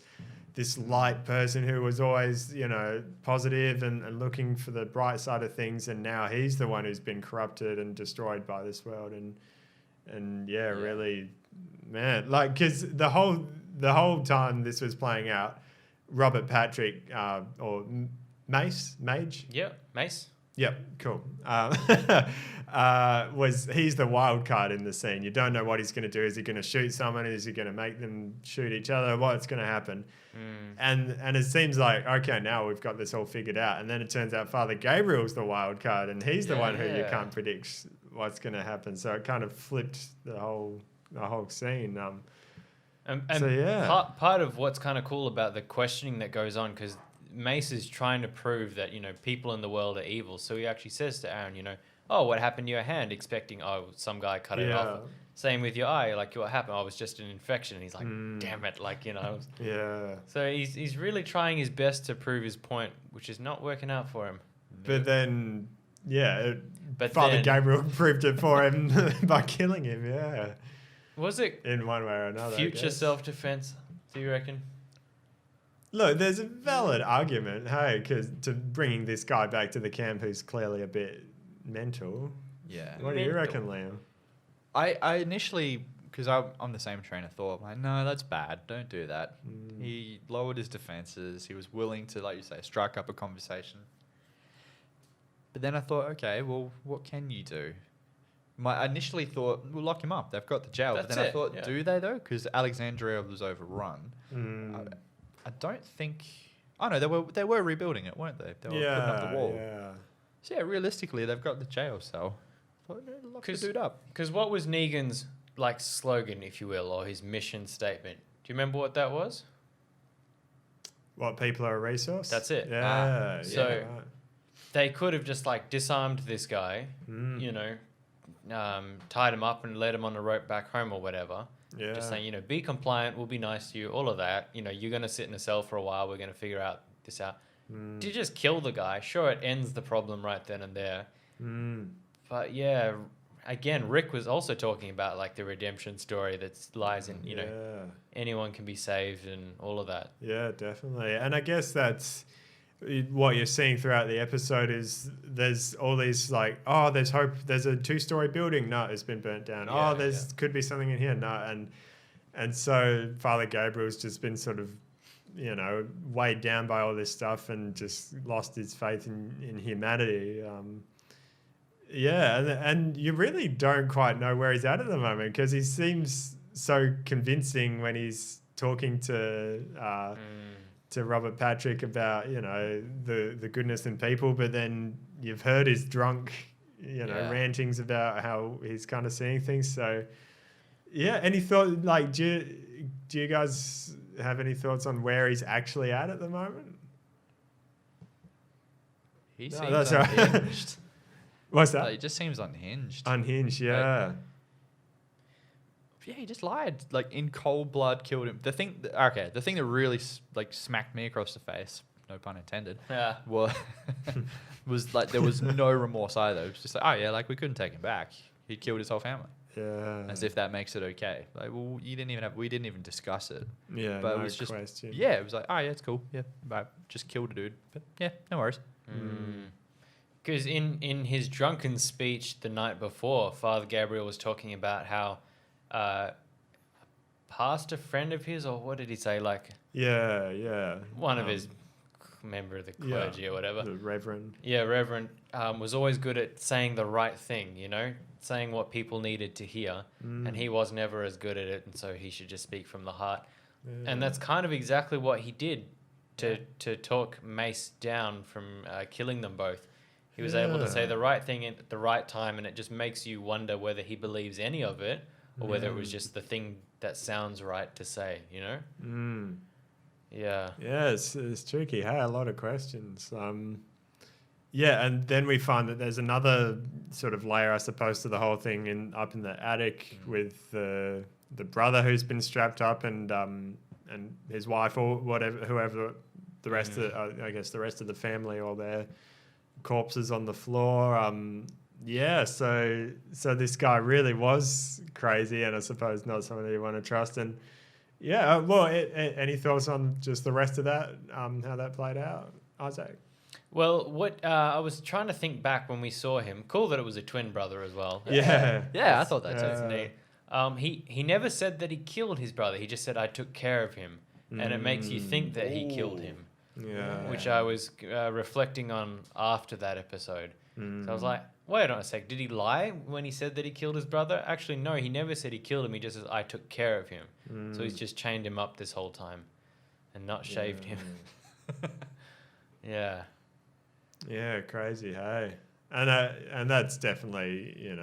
light person who was always, you know, positive and looking for the bright side of things, and now he's the one who's been corrupted and destroyed by this world, and really, man, like, because the whole time this was playing out, Robert Patrick or Mace, Yep, cool. He's the wild card in the scene. You don't know what he's going to do. Is he going to shoot someone? Is he going to make them shoot each other? What's going to happen? And it seems like, okay, now we've got this all figured out. And then it turns out Father Gabriel's the wild card, and he's the one who you can't predict what's going to happen. So it kind of flipped the whole scene. Part of what's kind of cool about the questioning that goes on, because Mace is trying to prove that, you know, people in the world are evil. So he actually says to Aaron, you know, oh, what happened to your hand? Expecting, oh, some guy cut it off. Same with your eye. Like, what happened? Oh, it was just an infection. And he's like, damn it. Like, you know. Yeah. So he's really trying his best to prove his point, which is not working out for him. But then, Father Gabriel proved it for him by killing him, Was it in one way or another? future self-defense, do you reckon? Look, there's a valid argument, because to bringing this guy back to the camp who's clearly a bit mental. Yeah. What do you reckon, Liam? I initially, because I'm on the same train of thought, like, no, that's bad. Don't do that. He lowered his defenses. He was willing to, like you say, strike up a conversation. But then I thought, okay, well, what can you do? I initially thought, we'll lock him up. They've got the jail. But then I thought, do they, though? Because Alexandria was overrun. I don't think... Oh, no, they were rebuilding it, weren't they? They were putting up the wall. Yeah. So, yeah, realistically, they've got the jail cell. Lock the dude up. Because what was Negan's, like, slogan, if you will, or his mission statement? Do you remember what that was? What, people are a resource? That's it. Yeah. So they could have just, like, disarmed this guy, you know, tied him up and led him on a rope back home or whatever. Yeah. Just saying, you know, be compliant, we'll be nice to you, all of that. You know, you're going to sit in a cell for a while, we're going to figure this out. Do you just kill the guy? Sure, it ends the problem right then and there. But yeah, again, Rick was also talking about like the redemption story that lies in, you know, anyone can be saved and all of that. Yeah, definitely. And I guess that's what you're seeing throughout the episode is there's all these like, oh, there's hope. There's a 2-story building. No, it's been burnt down. Could be something in here. No. And so Father Gabriel's just been sort of, you know, weighed down by all this stuff and just lost his faith in humanity. And you really don't quite know where he's at the moment because he seems so convincing when he's talking to Robert Patrick about, you know, the goodness in people, but then you've heard his drunk, you know, rantings about how he's kind of seeing things. So, yeah, any thought, like, do you guys have any thoughts on where he's actually at the moment? He seems unhinged. What's that? Like, he just seems unhinged. Unhinged, yeah. Yeah, he just lied. Like, in cold blood, killed him. The thing that really like smacked me across the face, no pun intended. Yeah. Was like there was no remorse either. It was just like, oh yeah, like we couldn't take him back. He killed his whole family. Yeah. As if that makes it okay. Like, well, we didn't even discuss it. Yeah. But it was just question. Yeah, it was like, oh yeah, it's cool. Yeah, but just killed a dude. But yeah, no worries. Because in his drunken speech the night before, Father Gabriel was talking about how past a friend of his, or what did he say? Like one of his member of the clergy or whatever. The reverend. Yeah, reverend was always good at saying the right thing, saying what people needed to hear, and he was never as good at it, and so he should just speak from the heart. Yeah. And that's kind of exactly what he did to talk Mace down from killing them both. He was able to say the right thing at the right time, and it just makes you wonder whether he believes any of it or whether it was just the thing that sounds right to say, Yeah. Yeah, it's tricky. Hey, a lot of questions. Yeah, and then we find that there's another sort of layer, I suppose, to the whole thing up in the attic with the brother who's been strapped up and his wife or whatever, whoever the rest of I guess the rest of the family, all their corpses on the floor. So this guy really was crazy, and I suppose not someone that you want to trust. And any thoughts on just the rest of that, how that played out, Isaac? Well, what I was trying to think back when we saw him. Cool that it was a twin brother as well. Yeah, I thought that too. That's neat. He never said that he killed his brother. He just said, I took care of him. And it makes you think that he killed him. Yeah. Which I was reflecting on after that episode. So I was like, wait on a sec. Did he lie when he said that he killed his brother? Actually, no, he never said he killed him. He just says, I took care of him. So he's just chained him up this whole time and not shaved him. Yeah. Yeah, crazy, hey. And that's definitely,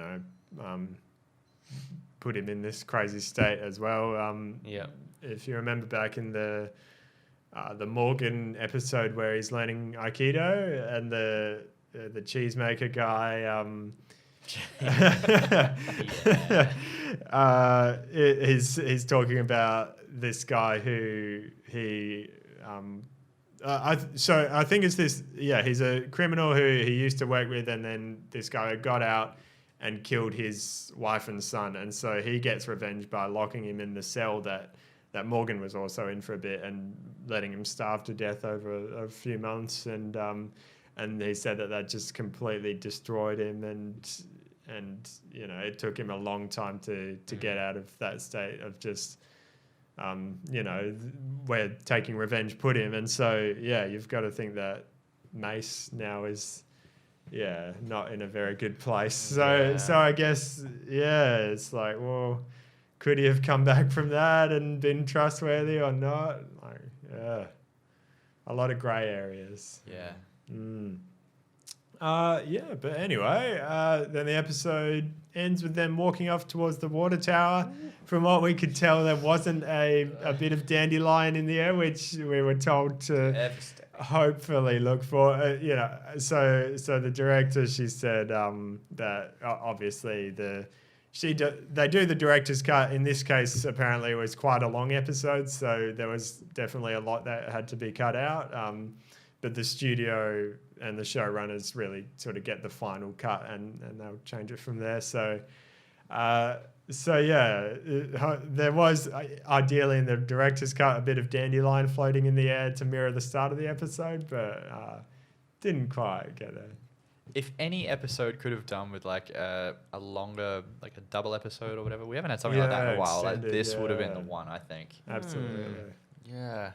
put him in this crazy state as well. If you remember back in the Morgan episode where he's learning Aikido and the cheesemaker guy, he's talking about this guy who he. I think it's this. Yeah, he's a criminal who he used to work with, and then this guy got out and killed his wife and son, and so he gets revenge by locking him in the cell that Morgan was also in for a bit and letting him starve to death over a few months, and he said that just completely destroyed him, and it took him a long time to get out of that state of just. Where taking revenge put him. And so, you've got to think that Mace now is, not in a very good place. So I guess, it's like, well, could he have come back from that and been trustworthy or not? Like, a lot of grey areas. Yeah. But anyway, then the episode ends with them walking off towards the water tower. From what we could tell, there wasn't a bit of dandelion in the air, which we were told to hopefully look for. So the director, she said that obviously they do the director's cut. In this case, apparently it was quite a long episode, so there was definitely a lot that had to be cut out. But the studio and the showrunners really sort of get the final cut, and they'll change it from there. So there was ideally in the director's cut a bit of dandelion floating in the air to mirror the start of the episode, but didn't quite get there. If any episode could have done with like a longer, like a double episode or whatever, we haven't had something like that in a while. Like this would have been the one, I think. Absolutely. Yeah.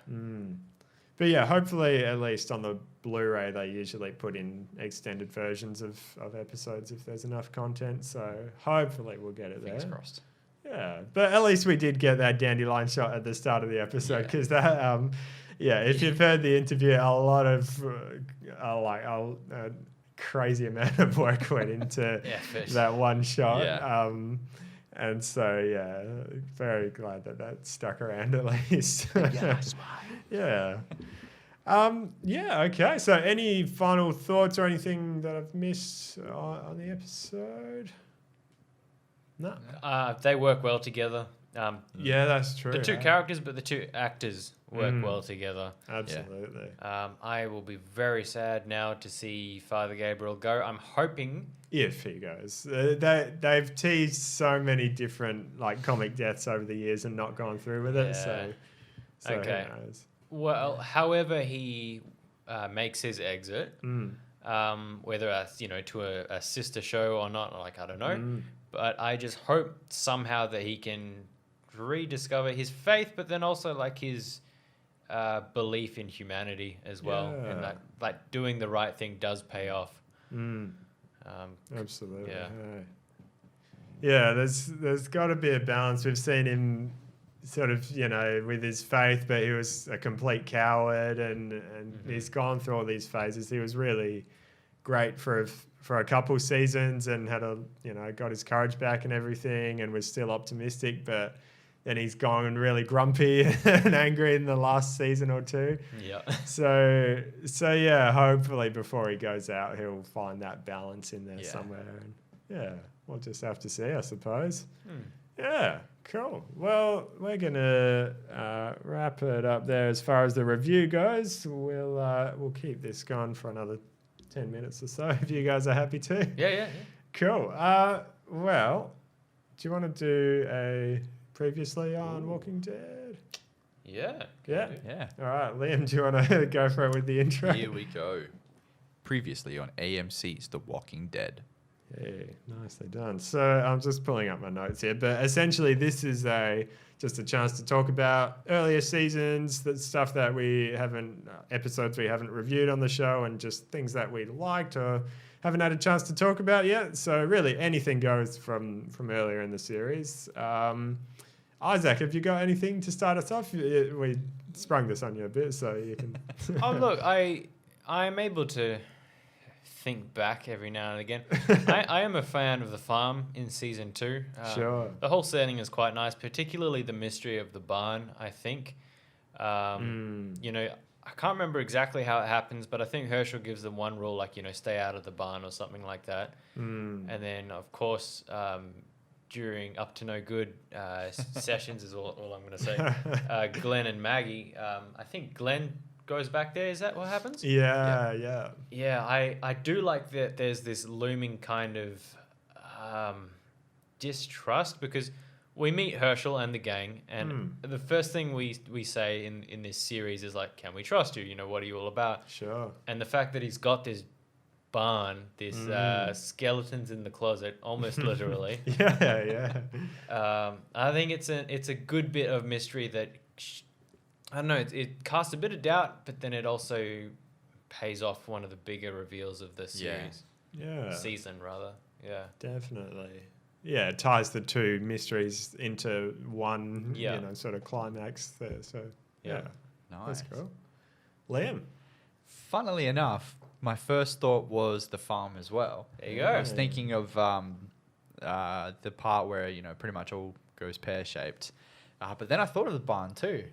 But yeah, hopefully at least on the Blu-ray they usually put in extended versions of episodes if there's enough content. So hopefully we'll get it there. Fingers crossed. Yeah, but at least we did get that dandelion shot at the start of the episode because that, if you've heard the interview, a lot of crazy amount of work went into that one shot. Yeah. And so, very glad that stuck around at least. Yeah. Okay. So any final thoughts or anything that I've missed on the episode? No. They work well together. Yeah, that's true. The two characters, but the two actors work well together. Absolutely. I will be very sad now to see Father Gabriel go. I'm hoping... If he goes. They've teased so many different comic deaths over the years and not gone through with it, so okay. Who knows? Well, however he makes his exit, whether that's, to a sister show or not, like, I don't know. But I just hope somehow that he can rediscover his faith, but then also like his belief in humanity as well. Yeah. And that like doing the right thing does pay off. Absolutely. Yeah. Yeah, there's got to be a balance. We've seen him sort of, with his faith, but he was a complete coward, and he's gone through all these phases. He was really great for a couple seasons and had got his courage back and everything, and was still optimistic, but then he's gone really grumpy and angry in the last season or two. Yeah. So yeah, hopefully before he goes out, he'll find that balance in there somewhere. And yeah, we'll just have to see, I suppose. Yeah, cool. Well, we're gonna wrap it up there as far as the review goes. We'll keep this going for another 10 minutes or so if you guys are happy to. Yeah. Cool. Well, do you want to do a previously on Walking Dead? Yeah. Yeah. Yeah. All right, Liam, do you want to go for it with the intro? Here we go. Previously on AMC's The Walking Dead. Hey, nicely done. So I'm just pulling up my notes here, but essentially this is just a chance to talk about earlier seasons, the stuff that we haven't, episodes we haven't reviewed on the show, and just things that we liked or haven't had a chance to talk about yet. So really anything goes from earlier in the series. Isaac, have you got anything to start us off? We sprung this on you a bit, so you can... Oh, look, I'm able to think back every now and again. I am a fan of the farm in season 2. Sure. The whole setting is quite nice, particularly the mystery of the barn, I think. I can't remember exactly how it happens, but I think Herschel gives them one rule, like, stay out of the barn or something like that. And then, of course, during Up to No Good sessions is all I'm going to say, Glenn and Maggie, I think Glenn goes back there. Is that what happens? Yeah. Yeah, I do like that there's this looming kind of distrust, because we meet Herschel and the gang, and the first thing we say in this series is like, can we trust you? What are you all about? Sure. And the fact that he's got this barn, this skeletons in the closet, almost literally. Yeah. I think it's a good bit of mystery that... I don't know, it casts a bit of doubt, but then it also pays off one of the bigger reveals of the series. Yeah. Season, rather. Yeah. Definitely. Yeah, it ties the two mysteries into one, sort of climax there. So, yeah. Nice. That's cool. Liam? Funnily enough, my first thought was the farm as well. There you go. I was thinking of the part where, pretty much all goes pear-shaped. But then I thought of the barn too.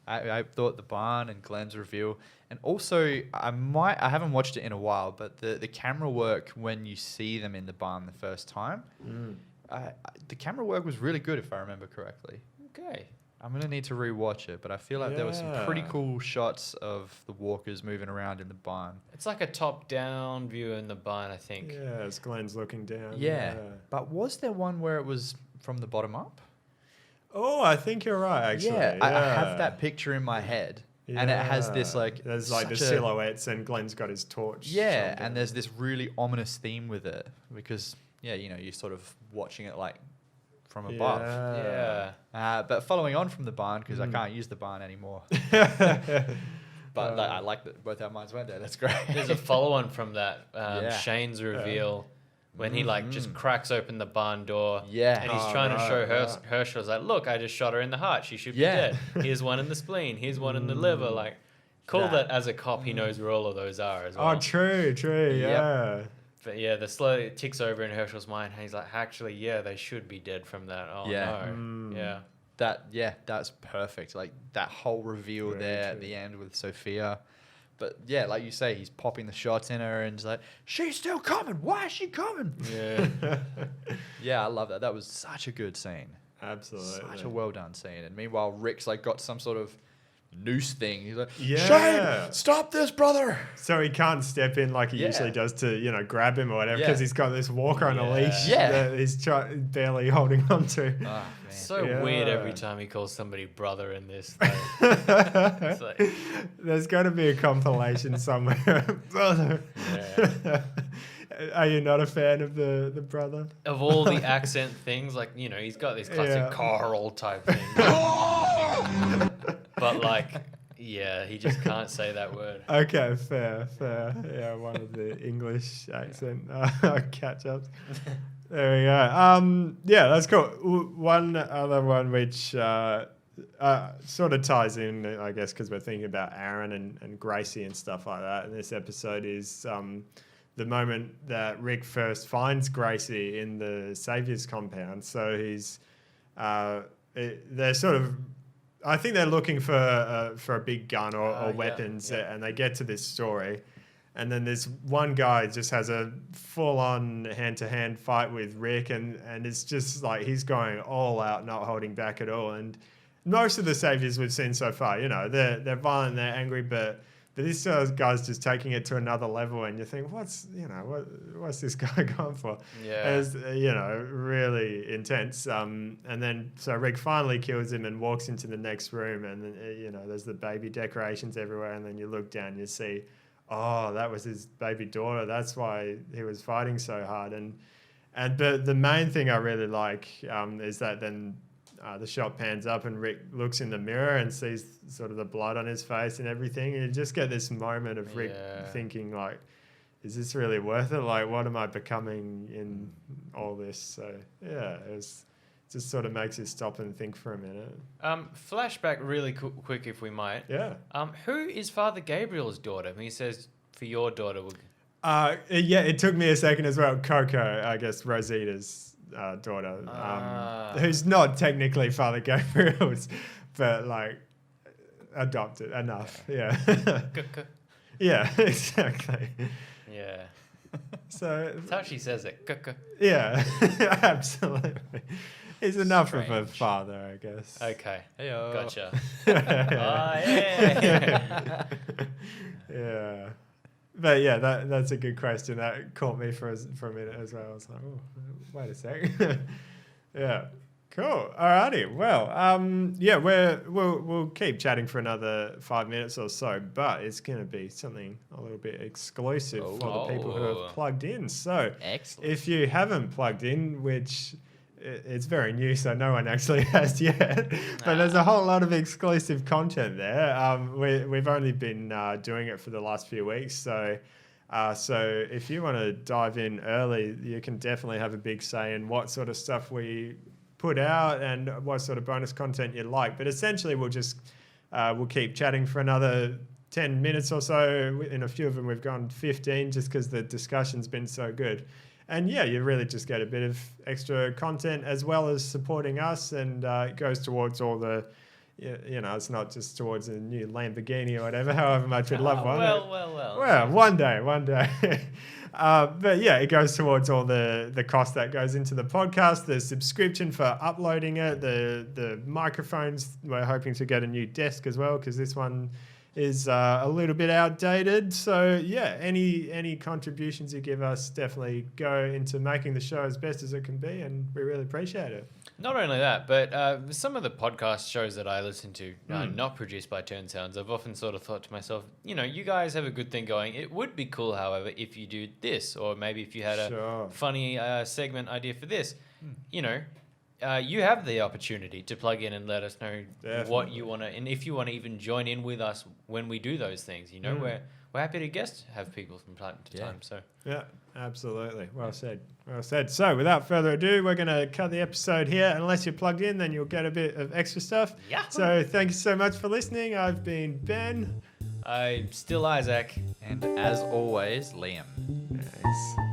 I thought the barn and Glenn's reveal, and also I haven't watched it in a while, but the camera work when you see them in the barn the first time, the camera work was really good if I remember correctly. Okay. I'm gonna need to rewatch it, but I feel like there were some pretty cool shots of the walkers moving around in the barn. It's like a top-down view in the barn, I think. Yeah, as Glenn's looking down. Yeah, but was there one where it was from the bottom up? Oh, I think you're right, actually. Yeah, I have that picture in my head. Yeah. And it has this there's like the silhouettes, and Glenn's got his torch. Yeah, and there's this really ominous theme with it because, you're sort of watching it like from above. Yeah. But following on from the barn, because I can't use the barn anymore. But I like that both our minds went there. That's great. There's a follow-on from that. Shane's reveal. When he just cracks open the barn door, and he's trying to show Herschel's like, look, I just shot her in the heart. She should be dead. Here's one in the spleen. Here's one in the liver. Like, cool that as a cop he knows where all of those are as well. Oh, true, yeah. But yeah, the slow it ticks over in Herschel's mind, and he's like, actually, they should be dead from that. Oh no, that's perfect. Like that whole reveal at the end with Sophia. But yeah, like you say, he's popping the shots in her and he's like, she's still coming. Why is she coming? Yeah. Yeah, I love that. That was such a good scene. Absolutely. Such a well done scene. And meanwhile, Rick's like got some sort of noose thing. He's like, Yeah. Shane, stop this, brother. So he can't step in like he Yeah. usually does to, grab him or whatever because Yeah. he's got this walker on a leash Yeah. that he's barely holding on to. Oh, man. So weird every time he calls somebody brother in this. It's like, There's got to be a compilation somewhere. Brother. yeah. Are you not a fan of the brother? Of all the accent things, like, he's got this classic Yeah. Carl type thing. But like, yeah, he just can't say that word. Okay, fair. Yeah, one of the English accent catch-ups. There we go. Yeah, that's cool. One other one which sort of ties in, I guess, because we're thinking about Aaron and Gracie and stuff like that. And this episode is the moment that Rick first finds Gracie in the Savior's compound. So they're sort of, I think they're looking for a big gun or weapons, and they get to this story. And then there's one guy just has a full-on hand-to-hand fight with Rick, and it's just like he's going all out, not holding back at all. And most of the Saviors we've seen so far, they're violent, they're angry, but this guy's just taking it to another level, and you think, what's this guy going for? Yeah. It's, really intense. And then so Rick finally kills him and walks into the next room, and then, there's the baby decorations everywhere, and then you look down, you see, oh, that was his baby daughter. That's why he was fighting so hard. And the main thing I really like is that then the shot pans up and Rick looks in the mirror and sees sort of the blood on his face and everything. And you just get this moment of Rick thinking, like, is this really worth it? Like, what am I becoming in all this? So, yeah, just sort of makes you stop and think for a minute. Flashback really quick, if we might. Yeah. Who is Father Gabriel's daughter? He says, for your daughter. It took me a second as well. Coco, I guess, Rosita's daughter, who's not technically Father Gabriel's, but like adopted enough. Yeah. Yeah, exactly. Yeah. So That's how she says it. yeah, absolutely. He's enough of a Strange. father, I guess. Okay. Heyo. Gotcha. Yeah. Yeah. But yeah, that's a good question. That caught me for a minute as well. I was like, oh, wait a sec. Yeah. Cool. Alrighty. Well, we'll keep chatting for another 5 minutes or so, but it's going to be something a little bit exclusive for the people who have plugged in. So, Excellent. if you haven't plugged in, which it's very new, so no one actually has yet, but there's a whole lot of exclusive content there. We've only been doing it for the last few weeks, so if you want to dive in early, you can definitely have a big say in what sort of stuff we put out and what sort of bonus content you like. But essentially, we'll keep chatting for another 10 minutes or so. In a few of them, we've gone 15 just because the discussion's been so good. And yeah, you really just get a bit of extra content as well as supporting us, and it goes towards all the, it's not just towards a new Lamborghini or whatever, however much we'd love one. Well, one day. But yeah, it goes towards all the cost that goes into the podcast, the subscription for uploading it, the microphones. We're hoping to get a new desk as well because this one is a little bit outdated. So yeah, any contributions you give us definitely go into making the show as best as it can be, and we really appreciate it. Not only that, but some of the podcast shows that I listen to, not produced by Turn Sounds, I've often sort of thought to myself, you guys have a good thing going. It would be cool, however, if you do this, or maybe if you had a funny segment idea for this. You have the opportunity to plug in and let us know what you want to, and if you want to even join in with us when we do those things. We're happy to have people from time to time. So yeah, absolutely. Well said. So without further ado, we're going to cut the episode here. Unless you're plugged in, then you'll get a bit of extra stuff. Yeah. So thank you so much for listening. I've been Ben. I'm still Isaac. And as always, Liam. Thanks.